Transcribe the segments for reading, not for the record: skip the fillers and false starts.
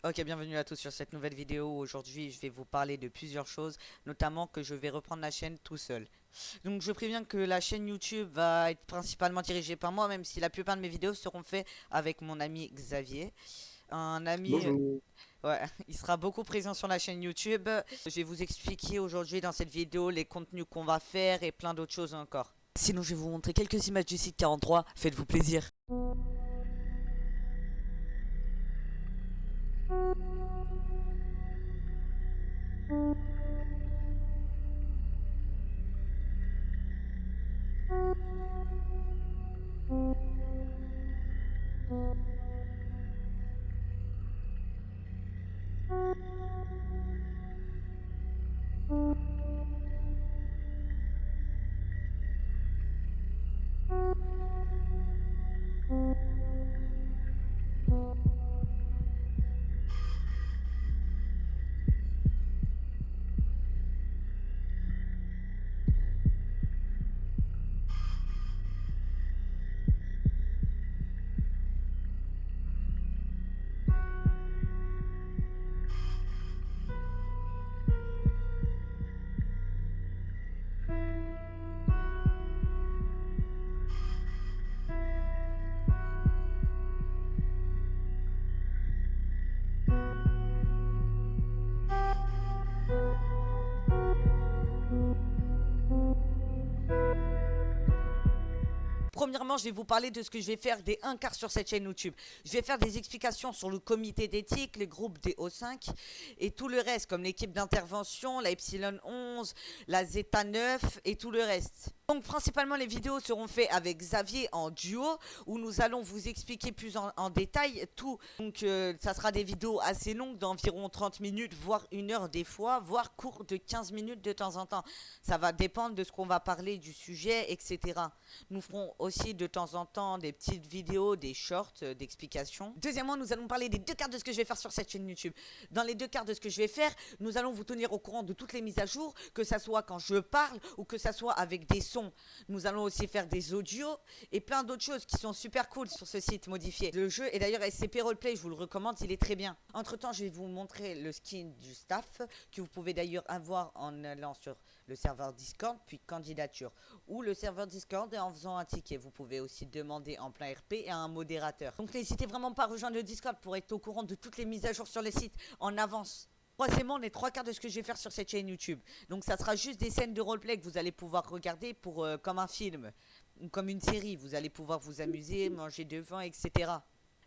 Ok, bienvenue à tous sur cette nouvelle vidéo. Aujourd'hui, je vais vous parler de plusieurs choses, notamment que je vais reprendre la chaîne tout seul. Donc, je préviens que la chaîne YouTube va être principalement dirigée par moi, même si la plupart de mes vidéos seront faites avec mon ami Xavier. Un ami, Bonjour. ouais, il sera beaucoup présent sur la chaîne YouTube. Je vais vous expliquer aujourd'hui dans cette vidéo les contenus qu'on va faire et plein d'autres choses encore. Sinon, je vais vous montrer quelques images du site 43. Faites-vous plaisir. Premièrement, je vais vous parler de ce que je vais faire des 1 quart sur cette chaîne YouTube. Je vais faire des explications sur le comité d'éthique, les groupes des O5 et tout le reste, comme l'équipe d'intervention, la Epsilon 11, la Zeta 9 et tout le reste. Donc principalement les vidéos seront faites avec Xavier en duo où nous allons vous expliquer plus en détail tout. Donc ça sera des vidéos assez longues d'environ 30 minutes voire 1 heure des fois, voire court de 15 minutes de temps en temps. Ça va dépendre de ce qu'on va parler, du sujet, etc. Nous ferons aussi de temps en temps des petites vidéos, des shorts d'explications. Deuxièmement, nous allons parler des 2 quarts de ce que je vais faire sur cette chaîne YouTube. Dans les 2 quarts de ce que je vais faire, nous allons vous tenir au courant de toutes les mises à jour, que ça soit quand je parle ou que ça soit avec des sons. Nous allons aussi faire des audios et plein d'autres choses qui sont super cool sur ce site modifié. Le jeu est d'ailleurs SCP Roleplay, je vous le recommande, il est très bien. Entre temps, je vais vous montrer le skin du staff que vous pouvez d'ailleurs avoir en allant sur le serveur Discord, puis candidature, ou le serveur Discord et en faisant un ticket. Vous pouvez aussi demander en plein RP et à un modérateur. Donc n'hésitez vraiment pas à rejoindre le Discord pour être au courant de toutes les mises à jour sur le site en avance. Troisièmement, les 3 quarts de ce que je vais faire sur cette chaîne YouTube. Donc ça sera juste des scènes de roleplay que vous allez pouvoir regarder pour comme un film ou comme une série. Vous allez pouvoir vous amuser, manger devant, etc.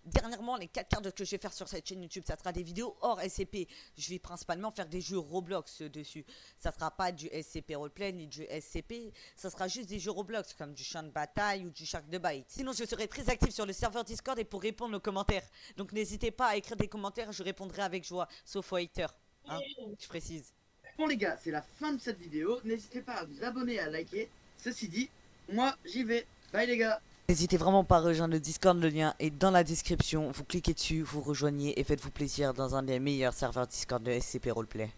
Dernièrement, les 4 quarts de ce que je vais faire sur cette chaîne YouTube, ça sera des vidéos hors SCP. Je vais principalement faire des jeux Roblox dessus. Ça sera pas du SCP Roleplay ni du SCP. Ça sera juste des jeux Roblox comme du champ de bataille ou du Shark de Bite. Sinon, je serai très actif sur le serveur Discord et pour répondre aux commentaires. Donc n'hésitez pas à écrire des commentaires, je répondrai avec joie, sauf aux haters. Hein, je précise. Bon les gars, c'est la fin de cette vidéo. N'hésitez pas à vous abonner et à liker. Ceci dit, moi j'y vais. Bye les gars. N'hésitez vraiment pas à rejoindre le Discord, le lien est dans la description. Vous cliquez dessus, vous rejoignez et faites-vous plaisir dans un des meilleurs serveurs Discord de SCP Roleplay.